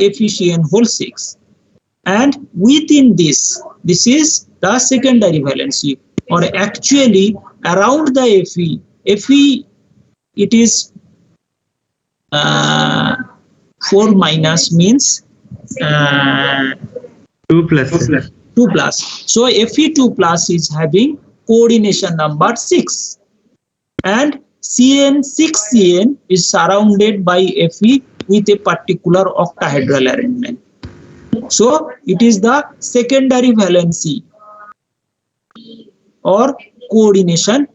FeCN whole 6. And within this is the secondary valency, or actually around the Fe it is 4 minus means 2 plus. 2 plus. So Fe2 plus is having coordination number 6, and CN6CN is surrounded by Fe with a particular octahedral arrangement. So it is the secondary valency or coordination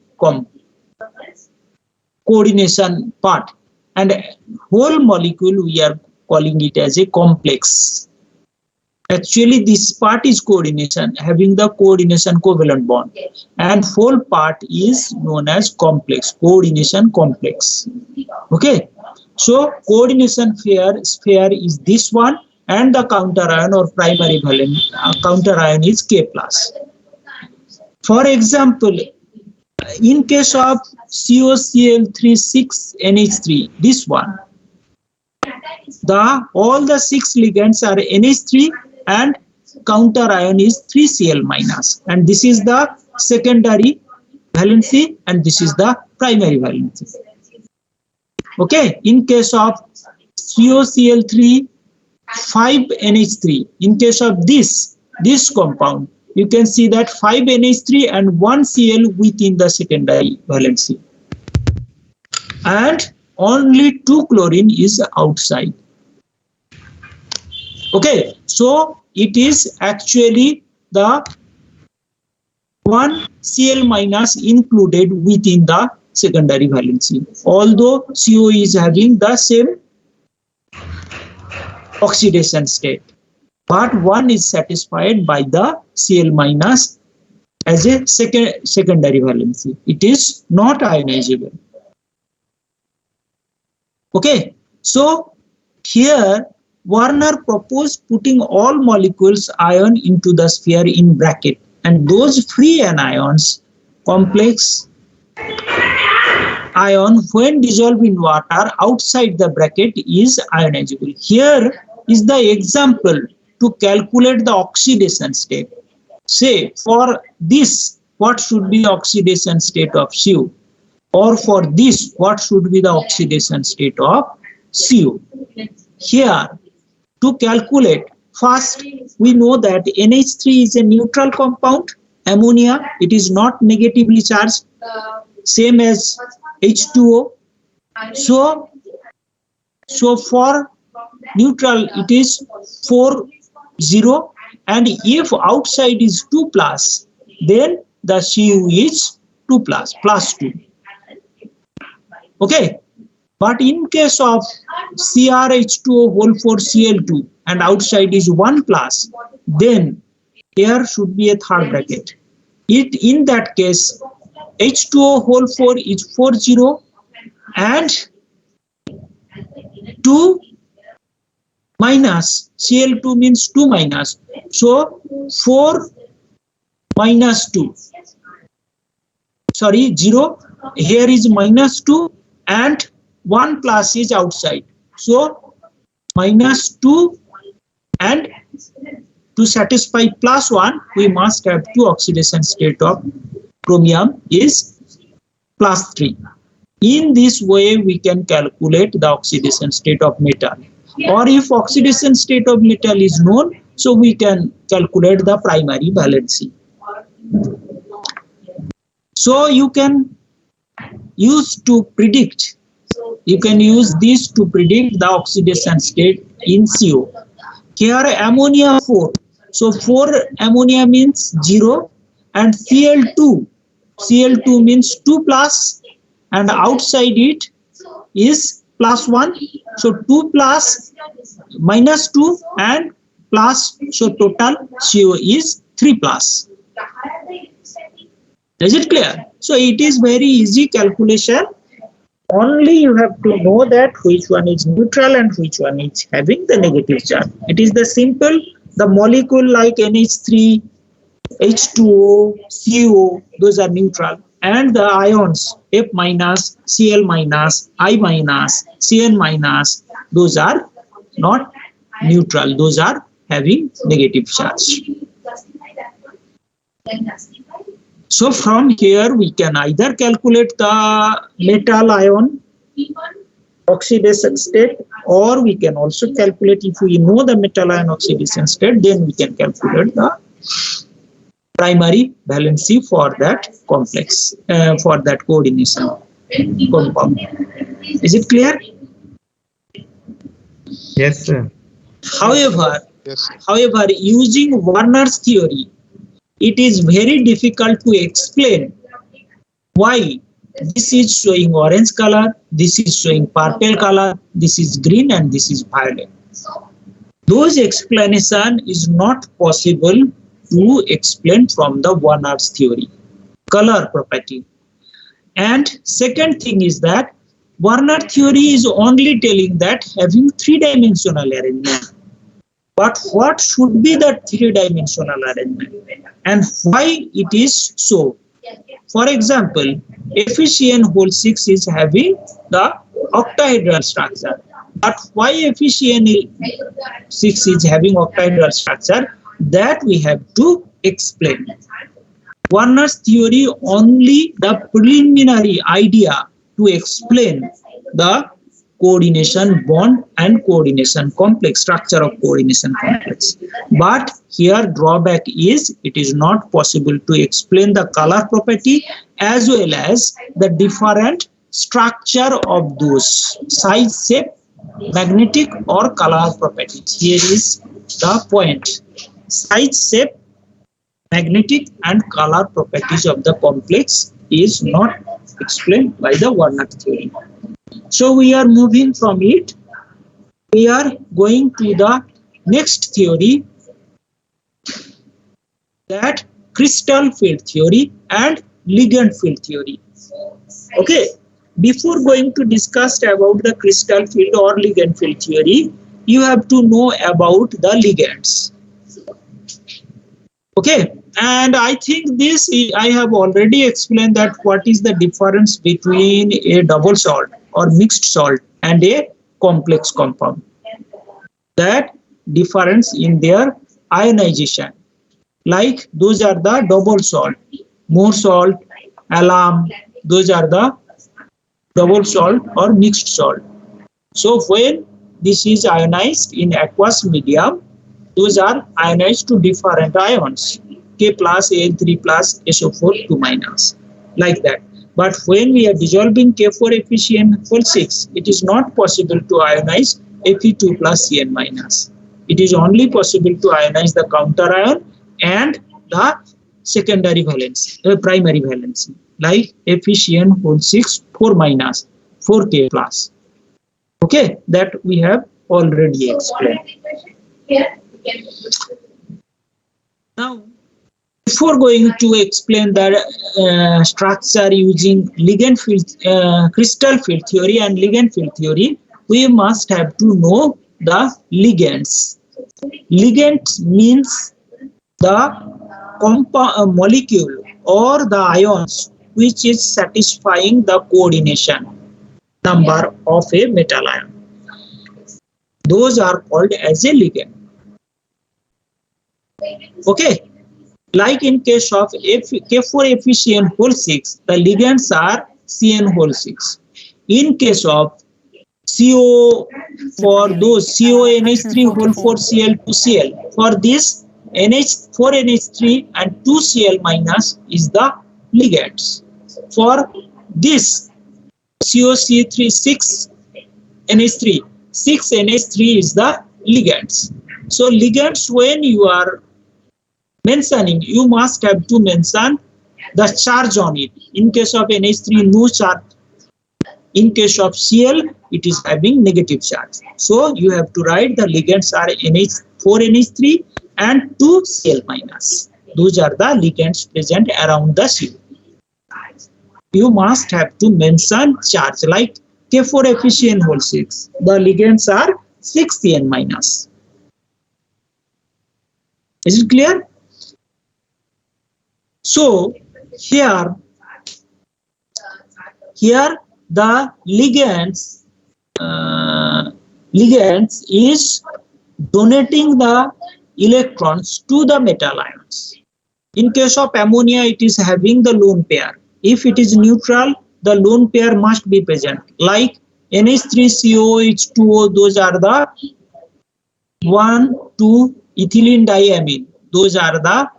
part, and whole molecule we are calling it as a complex. Actually this part is coordination, having the coordination covalent bond, and whole part is known as complex, coordination complex. Okay, so coordination sphere is this one, and the counter ion or primary valent counter ion is K plus. For example, in case of COCl36NH3, this one, all the 6 ligands are NH3 and counter ion is 3Cl minus, and this is the secondary valency and this is the primary valency. Okay, in case of COCl3 5NH3, in case of this compound, you can see that 5 NH3 and 1 Cl within the secondary valency, and only 2 chlorine is outside. Okay, so it is actually the 1 Cl minus included within the secondary valency, although CO is having the same oxidation state, but one is satisfied by the Cl minus as a secondary valency. It is not ionizable. Okay, so here Werner proposed putting all molecules ion into the sphere in bracket, and those free anions, complex ion, when dissolved in water outside the bracket, is ionizable. Here is the example to calculate the oxidation state. Say for this, what should be the oxidation state of CO, or for this, what should be the oxidation state of CO. Here, to calculate, first we know that NH3 is a neutral compound, ammonia, it is not negatively charged, same as H2O. So for neutral it is 4 0, and if outside is 2 plus, then the Cu is 2 plus 2. Okay, but in case of CrH2O whole 4 Cl2 and outside is 1 plus, then there should be a third bracket. In that case, H2O whole 4 is 4 0 and 2 minus, Cl2 means 2 minus, so 4 minus 2, sorry 0, here is minus 2 and 1 plus is outside, so minus 2, and to satisfy plus 1 we must have 2 oxidation state of chromium is plus 3. In this way we can calculate the oxidation state of metal, or if oxidation state of metal is known, so we can calculate the primary valency. So you can use this to predict the oxidation state in CO. Here ammonia 4, so 4 ammonia means 0, and Cl2 means 2 plus, and outside it is plus 1, so 2 plus minus 2 and plus, so total CO is 3 plus. Is it clear? So it is very easy calculation. Only you have to know that which one is neutral and which one is having the negative charge. It is the simple, the molecule like NH3, H2O, CO, those are neutral, and the ions F minus, Cl minus, I minus, Cn minus, those are not neutral. Those are having negative charge. So from here we can either calculate the metal ion oxidation state, or we can also calculate, if we know the metal ion oxidation state, then we can calculate the primary valency for that complex, for that coordination compound. Is it clear? Yes, sir. However, Yes. Using Werner's theory, it is very difficult to explain why this is showing orange color, this is showing purple color, this is green, and this is violet. Those explanation is not possible to explain from the Werner's theory, color property. And second thing is that Werner theory is only telling that having three-dimensional arrangement. But what should be the three-dimensional arrangement and why it is so? For example, FeCN6 is having the octahedral structure. But why FeCN6 is having octahedral structure? That we have to explain. Werner's theory only the preliminary idea to explain the coordination bond and coordination complex, structure of coordination complex. But here drawback is it is not possible to explain the color property as well as the different structure of those size, shape, magnetic or color properties. Here is the point. Size, shape, magnetic and color properties of the complex is not explained by the Werner theory. So we are moving from it. We are going to the next theory, that crystal field theory and ligand field theory. Okay, before going to discuss about the crystal field or ligand field theory, you have to know about the ligands. Okay, and I think this I have already explained that what is the difference between a double salt or mixed salt and a complex compound. That difference in their ionization, like those are the double salt, more salt, alum, those are the double salt or mixed salt. So when this is ionized in aqueous medium, those are ionized to different ions, K plus, Al3 plus, SO4 2 minus, like that. But when we are dissolving K4 FeCN6, it is not possible to ionize Fe2 plus Cn minus. It is only possible to ionize the counter ion and the secondary valence, primary valence, like FeCN6 4 minus, 4K plus. Okay, that we have already explained. Now, before going to explain the structure using ligand field, crystal field theory and ligand field theory, we must have to know the ligands. Ligand means the molecule or the ions which is satisfying the coordination number of a metal ion. Those are called as a ligand. Okay. Like in case of K4 FeCN6, the ligands are CN6. In case of CO, for those CONH3 Cl to Cl, for this NH4NH3 and 2Cl minus is the ligands. For this COC3 6NH3, 6NH3 is the ligands. So ligands, when you are mentioning, you must have to mention the charge on it. In case of NH3, no charge. In case of Cl, it is having negative charge. So you have to write the ligands are NH4NH3 and 2Cl minus. Those are the ligands present around the CO. You must have to mention charge, like K4 FeCN6. The ligands are 6Cn minus. Is it clear? So here the ligands is donating the electrons to the metal ions. In case of ammonia, it is having the lone pair. If it is neutral, the lone pair must be present. Like NH3COH2O, those are the 1,2 ethylene diamine. Those are the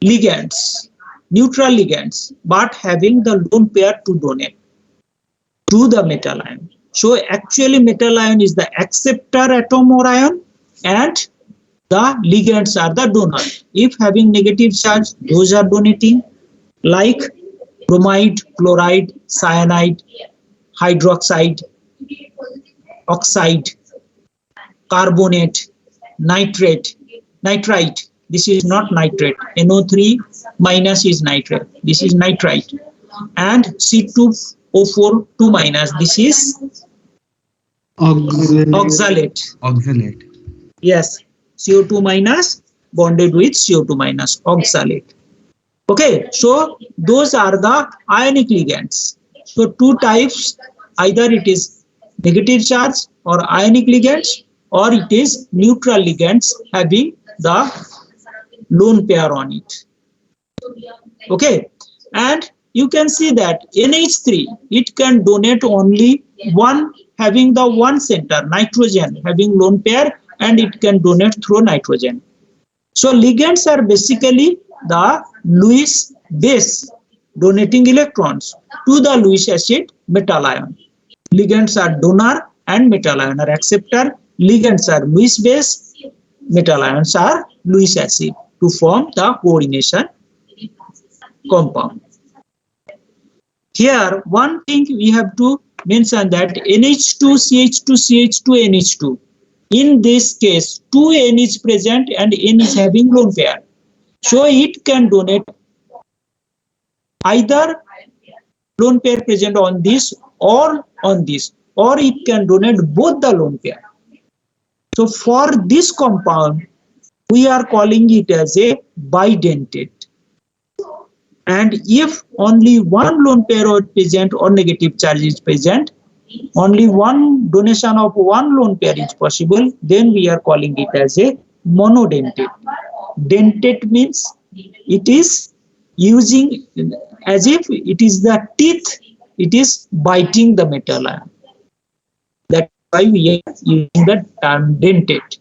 ligands, neutral ligands, but having the lone pair to donate to the metal ion. So actually metal ion is the acceptor atom or ion, and the ligands are the donor. If having negative charge, those are donating, like bromide, chloride, cyanide, hydroxide, oxide, carbonate, nitrate, nitrite. This is not nitrate. NO3 minus is nitrate. This is nitrite. And C2O4 2 minus. This is oxalate. Oxalate. Yes, CO2 minus bonded with CO2 minus, oxalate. Okay, so those are the ionic ligands. So two types, either it is negative charge or ionic ligands, or it is neutral ligands having the lone pair on it. Okay, and you can see that NH3, it can donate only one, having the one center, nitrogen, having lone pair, and it can donate through nitrogen. So ligands are basically the Lewis base donating electrons to the Lewis acid metal ion. Ligands are donor and metal ion are acceptor. Ligands are Lewis base, metal ions are Lewis acid to form the coordination compound. Here one thing we have to mention that NH2, CH2, CH2, NH2. In this case, 2N is present and N is having lone pair. So it can donate either lone pair present on this or on this, or it can donate both the lone pair. So for this compound, we are calling it as a bidentate. And if only one lone pair is present or negative charge is present, only one donation of one lone pair is possible, then we are calling it as a monodentate. Dentate means it is using as if it is the teeth, it is biting the metal ion. That's why we are using the term dentate.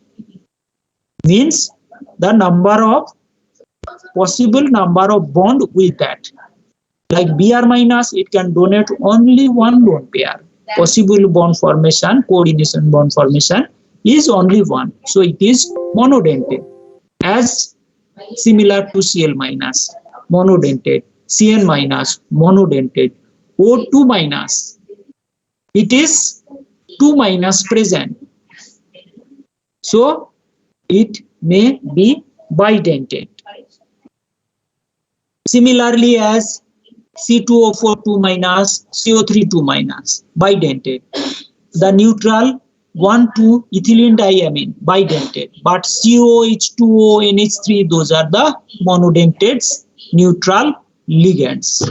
Means the number of possible number of bond with that. Like Br minus, it can donate only one lone pair. Possible bond formation, coordination bond formation is only one. So it is monodentate. As similar to Cl minus, monodentate, Cn minus, monodentate, O2 minus, it is 2 minus present. So it may be bidentate. Similarly as C2O4 2 minus, CO3 2 minus, bidentate. The neutral 1,2 ethylene diamine, bidentate. But COH2O, NH3, those are the monodentates, neutral ligands.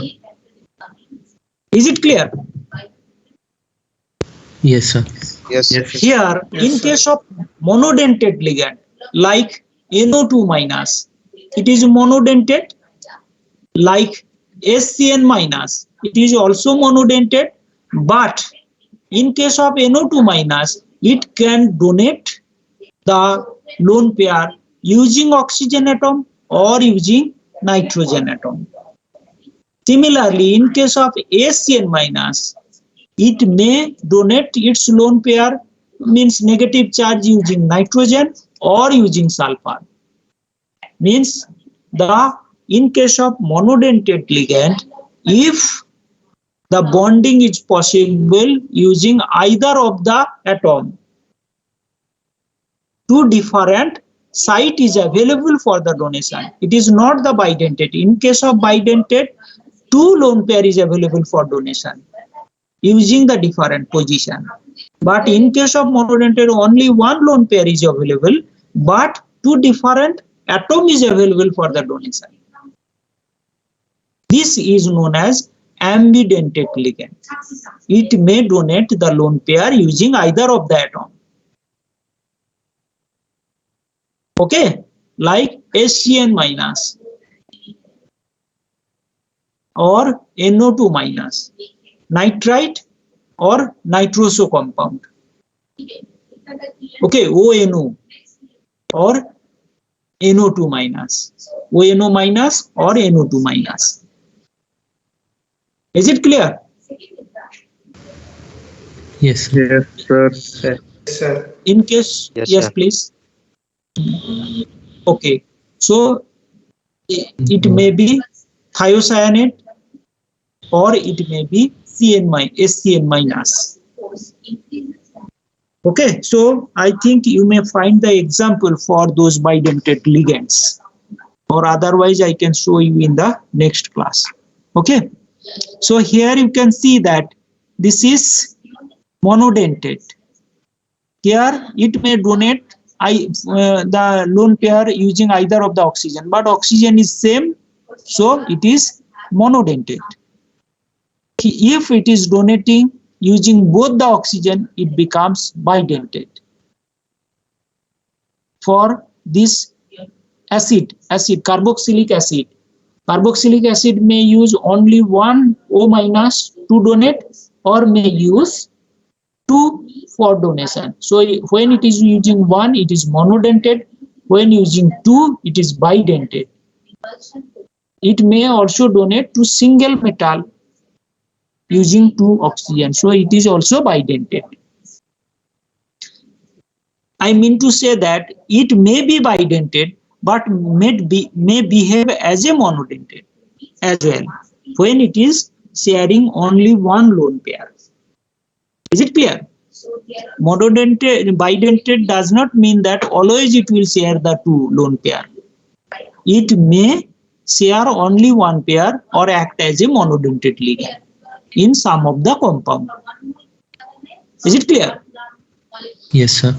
Is it clear? Yes, sir. Yes. Here, in case of monodentate ligand, like NO2 minus, it is monodentate. Like SCN minus, it is also monodentate, but in case of NO2 minus, it can donate the lone pair using oxygen atom or using nitrogen atom. Similarly, in case of SCN minus, it may donate its lone pair, means negative charge using nitrogen or using sulfur. Means in case of monodentate ligand, if the bonding is possible using either of the atom, two different site is available for the donation. It is not the bidentate. In case of bidentate, two lone pair is available for donation using the different position. But in case of monodentate, only one lone pair is available, but two different atom is available for the donation. This is known as ambidentate ligand. It may donate the lone pair using either of the atom. Okay, like HCN minus or NO2 minus, nitrite or nitroso compound. Okay, ONO or NO2 minus, ONO minus or NO2 minus. Is it clear? Yes. Yes, sir. Yes, sir. In case, Yes, yes, sir. please. Okay, so it may be thiocyanate or it may be SCN minus. Okay, so I think you may find the example for those bidentate ligands, or otherwise I can show you in the next class. Okay, so here you can see that this is monodentate. Here it may donate the lone pair using either of the oxygen, but oxygen is same, so it is monodentate. If it is donating using both the oxygen, it becomes bidentate. For this acid, carboxylic acid may use only one O minus to donate or may use 2 for donation. So when it is using 1, it is monodentate. When using 2, it is bidentate. It may also donate to single metal using 2 oxygen. So it is also bidentate. I mean to say that it may be bidentate, but may behave as a monodentate as well when it is sharing only one lone pair. Is it clear? Bidentate does not mean that always it will share the 2 lone pair. It may share only one pair or act as a monodentate ligand in some of the compound. Is it clear? Yes, sir.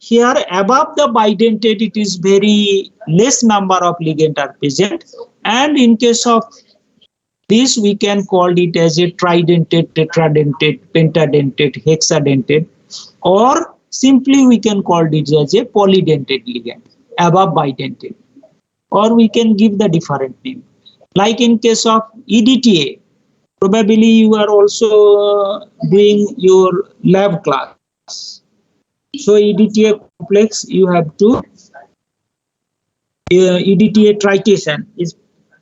Here above the bidentate, it is very less number of ligand are present, and in case of this we can call it as a tridentate, tetradentate, pentadentate, hexadentate, or simply we can call it as a polydentate ligand above bidentate, or we can give the different name. Like in case of EDTA, probably you are also doing your lab class. So EDTA complex, you have to EDTA tritation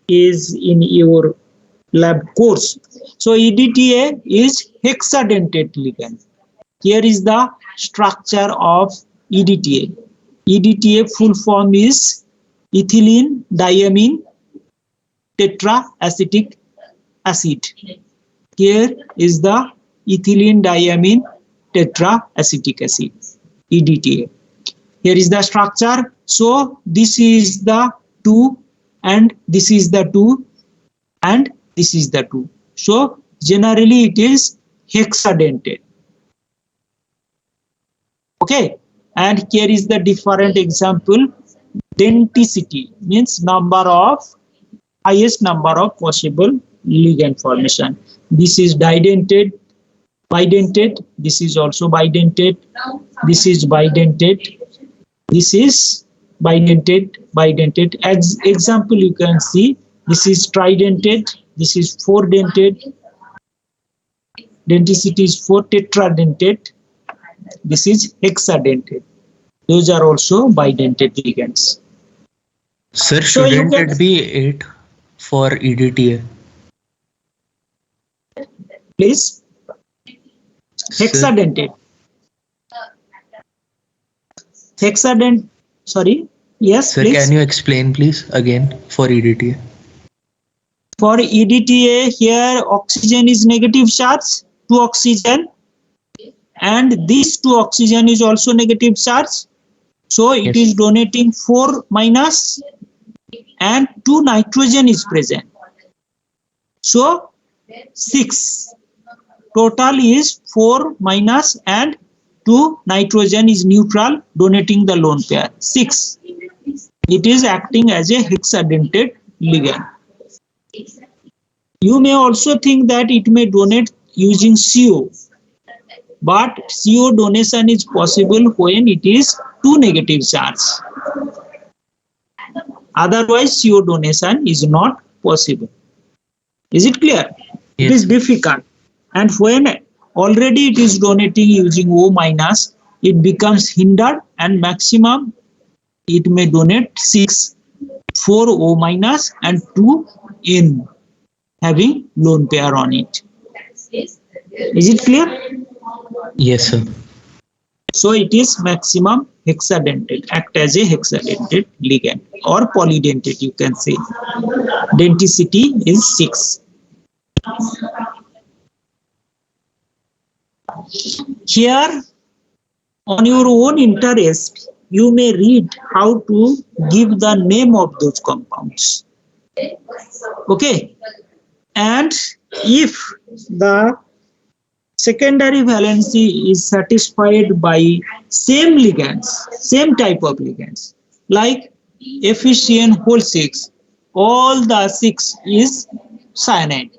is in your lab course. So EDTA is hexadentate ligand. Here is the structure of EDTA. EDTA full form is ethylene diamine tetraacetic acid. Here is the ethylene diamine tetraacetic acid, EDTA. Here is the structure. So this is the 2 and this is the 2 and this is the 2. So generally it is hexadentate. Okay, and here is the different example. Denticity means highest number of possible ligand formation. This is didentate, bidentate, this is also bidentate, this is bidentate, this is bidentate. As example you can see, this is tridentate, this is 4-dentate, denticity is 4, tetradentate, this is hexadentate. Those are also bidentate ligands. Sir, So shouldn't it be 8 for EDTA? Please. Hexadentate. Sorry. Yes, sir, please. can you explain please again for EDTA? For EDTA, here oxygen is negative charge, 2 oxygen, and this 2 oxygen is also negative charge. So it Yes. is donating 4 minus and 2 nitrogen is present. So 6. Total is 4 minus and 2 nitrogen is neutral, donating the lone pair. 6. It is acting as a hexadentate ligand. You may also think that it may donate using CO, but CO donation is possible when it is 2 negative charge. Otherwise, CO donation is not possible. Is it clear? It is Yes. difficult. And when already it is donating using O minus, it becomes hindered, and maximum it may donate 6, 4 O minus and 2 N, having lone pair on it. Is it clear? Yes, sir. So it is maximum hexadentate, act as a hexadentate ligand or polydentate, you can say. Denticity is 6. Here, on your own interest, you may read how to give the name of those compounds. Okay. And if the secondary valency is satisfied by same ligands, same type of ligands, like FeCN whole 6, all the 6 is cyanide.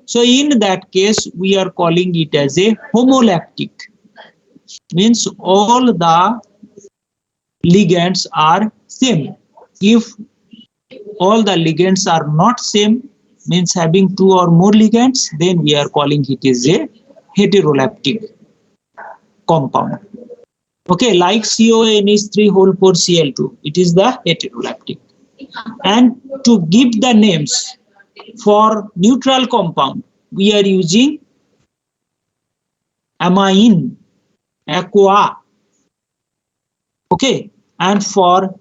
So in that case, we are calling it as a homolactic. Means all the ligands are same. If all the ligands are not same, means having 2 or more ligands, then we are calling it as a heterolactic compound. Okay, like CONH3 whole 4 Cl2, it is the heterolactic. And to give the names for neutral compound, we are using amine, aqua. Okay, and for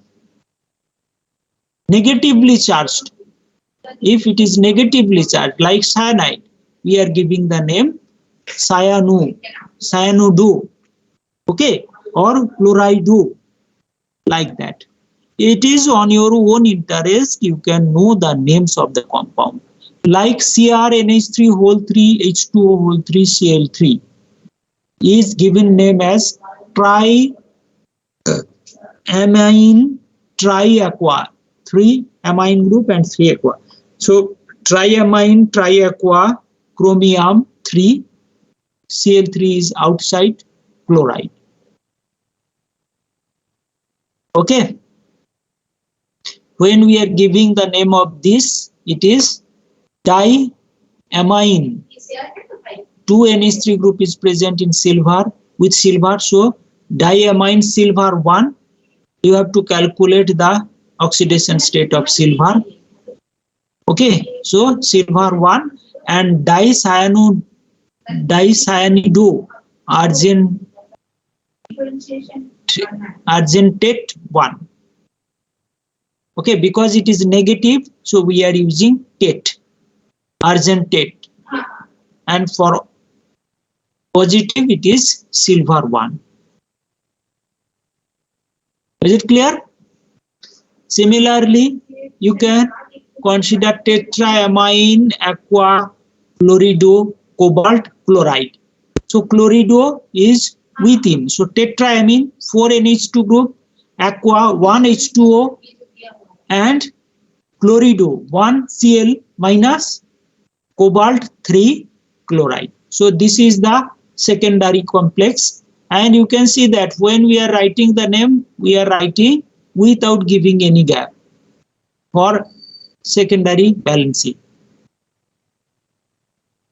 negatively charged, if it is negatively charged like cyanide, we are giving the name cyano, cyanodo, okay, or chlorido, like that. It is on your own interest, you can know the names of the compound. Like CrNH3 whole 3 H2O whole 3 Cl3 is given name as triamine triaqua, 3 amine group and 3 aqua. So triamine triaqua chromium 3, Cl3 is outside chloride. Okay. When we are giving the name of this, it is diamine. 2NH3 group is present in silver with silver, so diamine silver 1. You have to calculate the oxidation state of silver. Okay, so silver 1 and dicyanide argentate 1. Okay, because it is negative, so we are using tate, argentate, and for positive it is silver 1. Is it clear? Similarly, you can consider tetraamine aqua chlorido cobalt chloride. So chlorido is within. So tetraamine 4NH2 group, aqua 1H2O, and chlorido 1 Cl minus cobalt 3 chloride. So this is the secondary complex, and you can see that when we are writing the name, we are writing without giving any gap for secondary valency.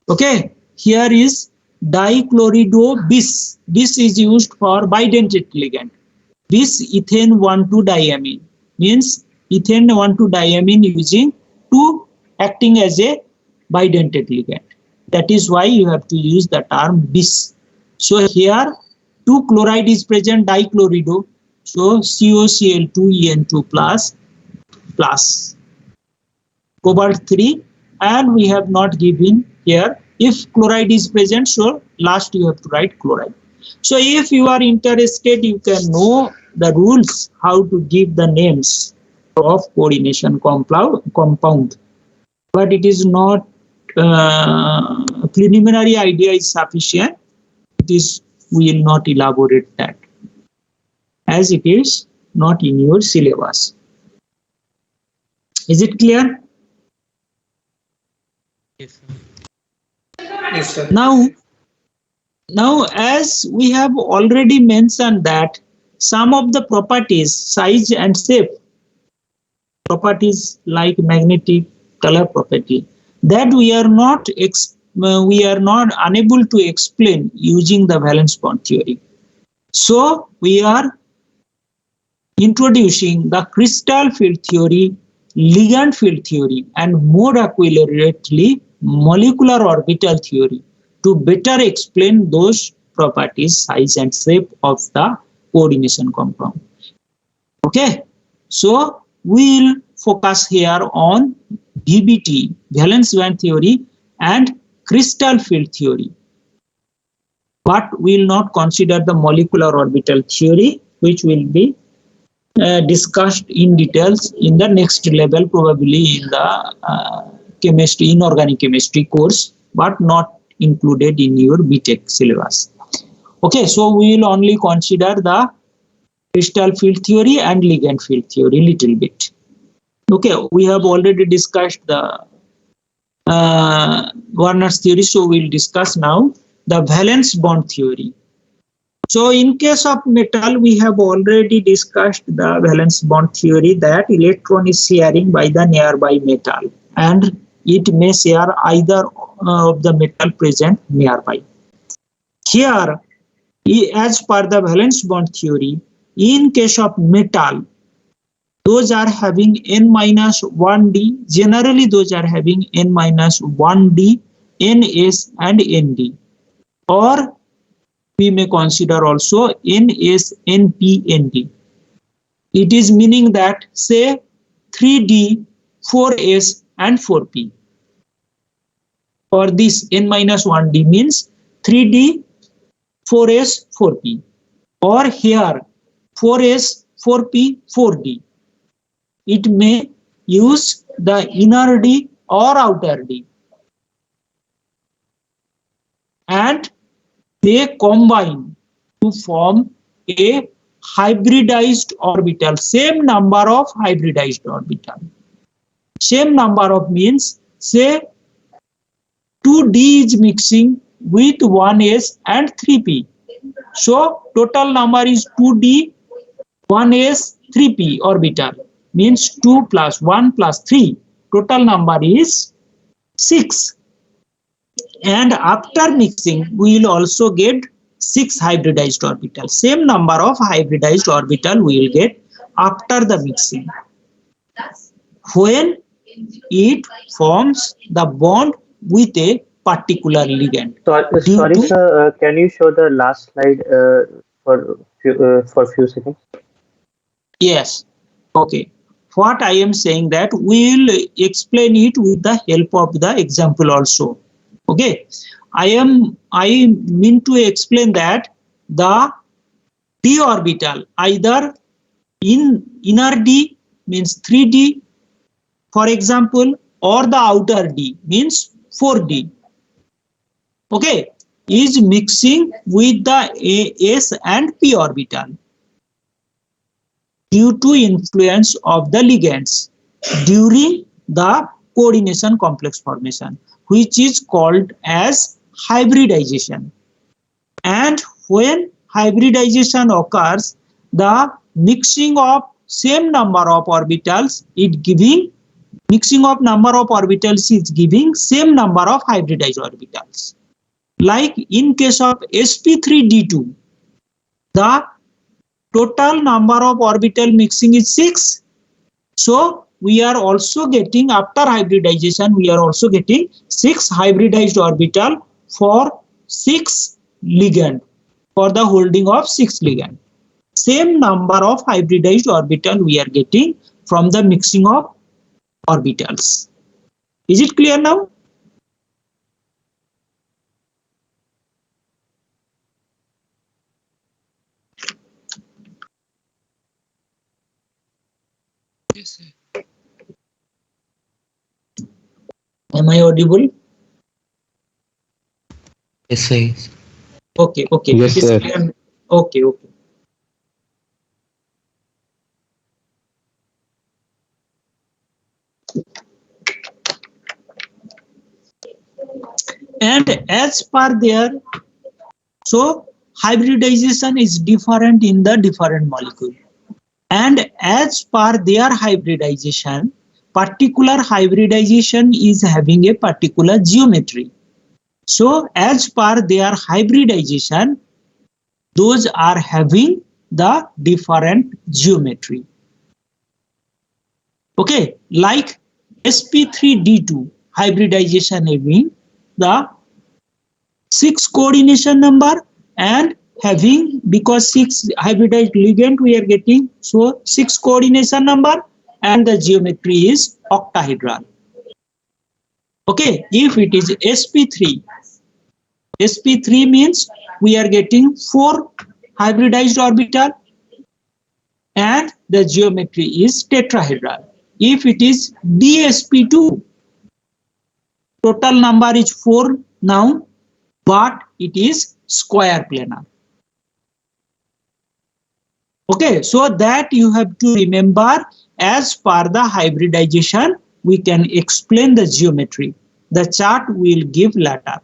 Okay, here is dichlorido bis. Bis is used for bidentate ligand. Bis ethane 1,2-diamine means ethane 1,2-diamine using 2 acting as a bidentate ligand. That is why you have to use the term bis. So here 2 chloride is present, dichlorido. So COCl2En2 plus cobalt 3, and we have not given here. If chloride is present, so last you have to write chloride. So if you are interested, you can know the rules how to give the names of coordination compound. But it is not preliminary idea is sufficient. It is, we will not elaborate that, as it is not in your syllabus. Is it clear? Yes, sir. Yes, sir. Now Now, as we have already mentioned that some of the properties, size and shape, properties like magnetic, color property, that we are not unable to explain using the valence bond theory. So we are introducing the crystal field theory, ligand field theory, and more accurately molecular orbital theory to better explain those properties, size and shape of the coordination compound. Okay, so we'll focus here on VBT, valence band theory, and crystal field theory, but we'll not consider the molecular orbital theory, which will be discussed in details in the next level, probably in the chemistry, inorganic chemistry course, but not included in your BTech syllabus. Okay, so we will only consider the crystal field theory and ligand field theory little bit. Okay, we have already discussed the Werner's theory, so we'll discuss now the valence bond theory. So in case of metal, we have already discussed the valence bond theory that electron is sharing by the nearby metal and it may share either of the metal present nearby. Here, as per the valence bond theory, in case of metal, those are having n minus 1d, generally those are having n minus 1d, ns and nd, or we may consider also ns, np, nd. It is meaning that say 3d, 4s and 4p. For this n minus 1d means 3d, 4s, 4p, or here 4s, 4p, 4d. It may use the inner D or outer D, and they combine to form a hybridized orbital, same number of hybridized orbital. Same number of means say 2D is mixing with 1s and 3p. So total number is 2d, 1s, 3p orbital, means 2 plus 1 plus 3. Total number is 6. And after mixing, we will also get 6 hybridized orbital. Same number of hybridized orbital we will get after the mixing, when it forms the bond with a particular ligand. Sorry, sir. Can you show the last slide for few seconds? Yes. Okay. What I am saying that we will explain it with the help of the example also. Okay. I mean to explain that the d orbital either in inner d means 3d, for example, or the outer d means 4d. Okay, is mixing with the s and p orbital due to influence of the ligands during the coordination complex formation, which is called as hybridization. And when hybridization occurs, the mixing of same number of orbitals, mixing of number of orbitals is giving same number of hybridized orbitals. Like in case of sp3d2, the total number of orbital mixing is 6. So we are also getting, after hybridization, we are also getting 6 hybridized orbital for 6 ligand, for the holding of 6 ligand. Same number of hybridized orbital we are getting from the mixing of orbitals. Is it clear now? Yes, sir. Am I audible? Yes, sir. Okay, okay. Yes, it is sir. clear. Okay, okay. And as per their So hybridization is different in the different molecule. And as per their hybridization, particular hybridization is having a particular geometry. So as per their hybridization, those are having the different geometry. Okay, like sp3d2 hybridization having the 6 coordination number and having, because 6 hybridized ligand we are getting, so 6 coordination number and the geometry is octahedral. Okay, if it is sp3 means we are getting 4 hybridized orbital and the geometry is tetrahedral. If it is dsp2, total number is 4 now, but it is square planar. Okay, so that you have to remember, as per the hybridization we can explain the geometry. The chart will give later.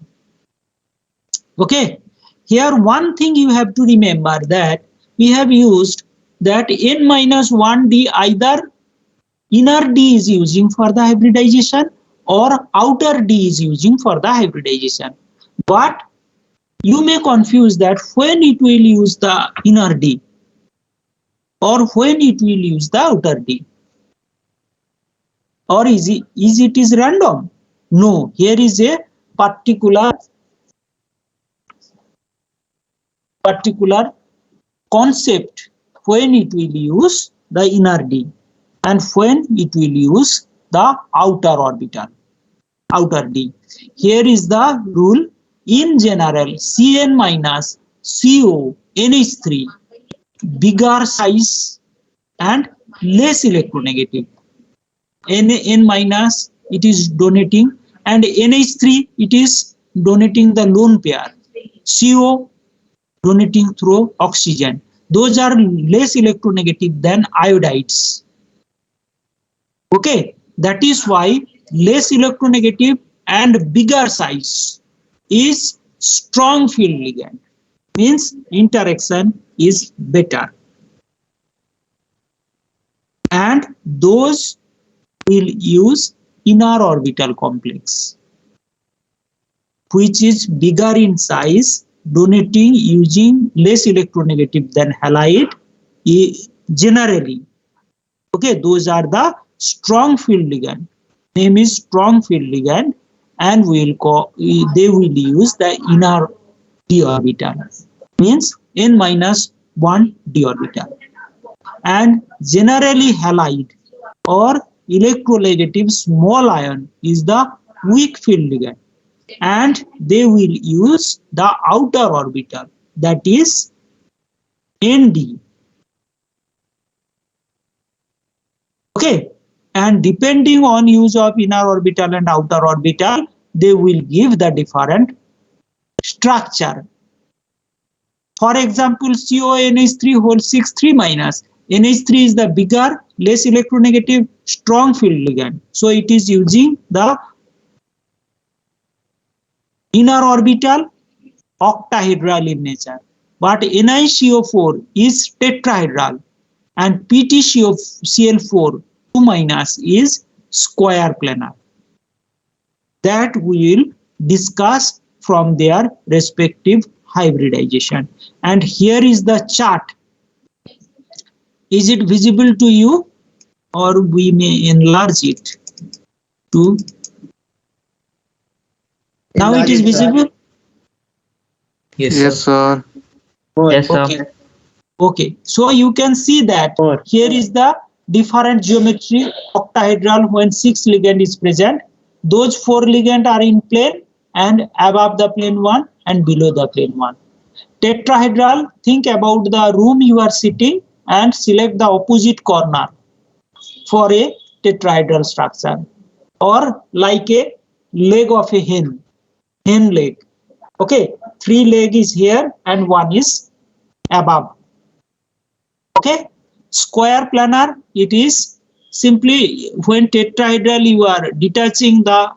Okay, here one thing you have to remember, that we have used that n-1d, either inner D is using for the hybridization or outer D is using for the hybridization. But you may confuse that when it will use the inner D or when it will use the outer D. Or is it random? No, here is a particular concept when it will use the inner D and when it will use the outer orbital, outer D. Here is the rule. In general, Cn minus CO NH3 bigger size and less electronegative. N minus it is donating, and NH3 it is donating the lone pair. CO donating through oxygen. Those are less electronegative than iodides. Okay, that is why less electronegative and bigger size is strong field ligand, means interaction is better. And those will use inner orbital complex, which is bigger in size, donating using less electronegative than halide generally. Okay, those are the strong field ligand. Name is strong field ligand, and they will use the inner d orbital, means n-1 d orbital. And generally halide or electronegative small ion is the weak field ligand, and they will use the outer orbital, that is ND. Okay, and depending on use of inner orbital and outer orbital, they will give the different structure. For example, CONH3 whole 6 3 minus. NH3 is the bigger, less electronegative, strong field ligand. So it is using the inner orbital, octahedral in nature. But NiCO4 is tetrahedral, and PtCl4 2 minus is square planar. That we will discuss from their respective hybridization. And here is the chart. Is it visible to you, or we may enlarge it to? Now it is visible? Yes, sir. Yes, sir. Yes, sir. Okay, so you can see that here is the different geometry octahedral when 6 ligand is present. Those 4 ligand are in plane and above the plane 1 and below the plane 1. Tetrahedral, think about the room you are sitting and select the opposite corner for a tetrahedral structure, or like a leg of a hen leg. Okay, 3 leg is here and 1 is above. Okay, square planar, it is simply when tetrahedral you are detaching the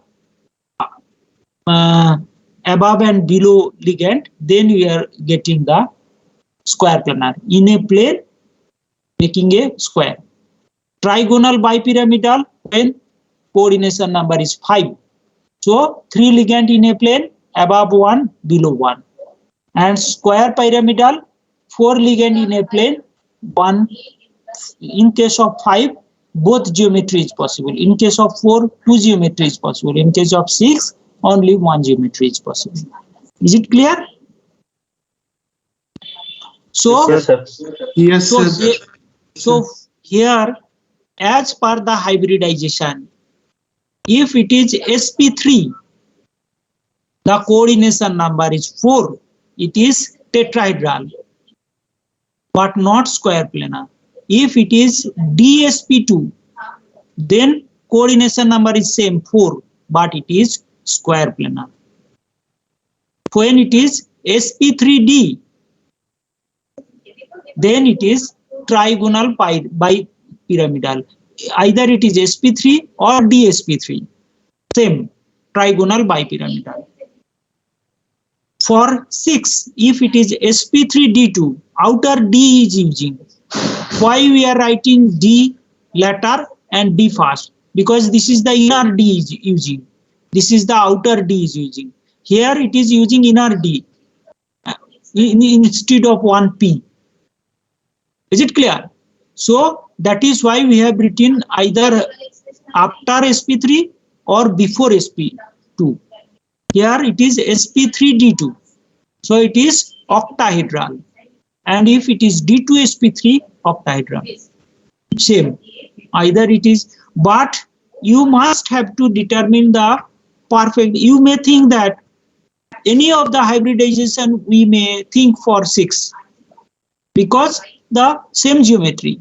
above and below ligand, then we are getting the square planar. In a plane, making a square. Trigonal bipyramidal, when coordination number is 5. So 3 ligand in a plane, above 1, below 1. And square pyramidal, 4 ligand in a plane, 1. In case of 5, both geometry is possible. In case of 4, 2 geometry is possible. In case of 6, only 1 geometry is possible. Is it clear? So, Yes, sir. Yes, so, sir. here, so here, as per the hybridization, if it is sp3, the coordination number is 4. It is tetrahedral, but not square planar. If it is dsp2, then coordination number is same 4, but it is square planar. When it is sp3d, then it is trigonal bipyramidal. Either it is sp3 or dsp3, same trigonal bipyramidal. For 6, if it is sp3d2, outer d is using. Why we are writing d later and d first? Because this is the inner d is using. This is the outer d is using. Here it is using inner d instead of 1p. Is it clear? So that is why we have written either after sp3 or before sp2. Here it is sp3d2. So it is octahedral. And if it is d2sp3, octahedral. Same. Either it is, but you must have to determine the perfect. You may think that any of the hybridization we may think for 6 because the same geometry.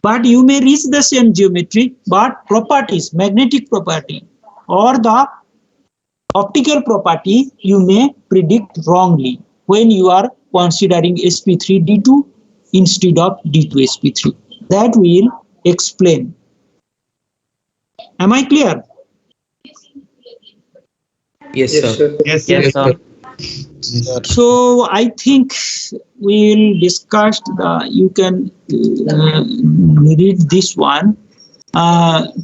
But you may reach the same geometry, but properties, magnetic property or the optical property you may predict wrongly when you are considering sp3d2 instead of d2sp3. That we will explain. Am I clear? Yes, Yes, sir. sir. Yes, Yes, sir. So I think we will discuss the, you can read this one.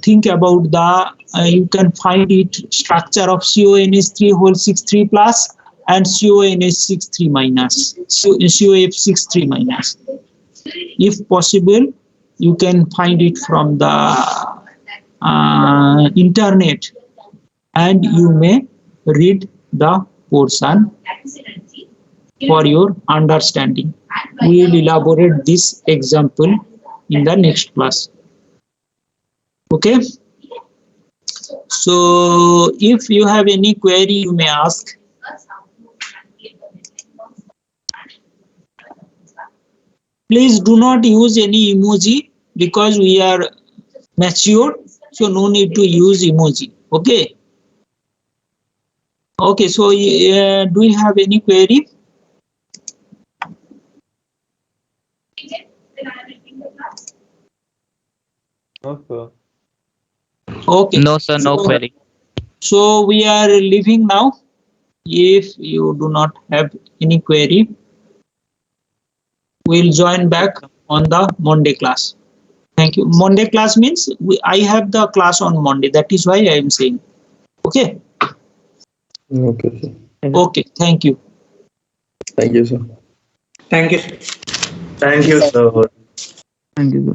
Think about the, you can find it structure of CONH3 whole 6,3 plus and CONH6,3 minus, COF6,3 minus. If possible, you can find it from the internet and you may read the portion for your understanding. We will elaborate this example in the next class. Okay. So if you have any query, you may ask. Please do not use any emoji because we are mature, so no need to use emoji. Okay. Okay, so do you have any query? Okay. Okay. No, sir, no query. So we are leaving now. If you do not have any query, we'll join back on the Monday class. Thank you. Monday class means I have the class on Monday. That is why I am saying. Okay. Okay, sir. Okay. Thank you. Thank you, sir. Thank you. Thank you, sir. Thank you.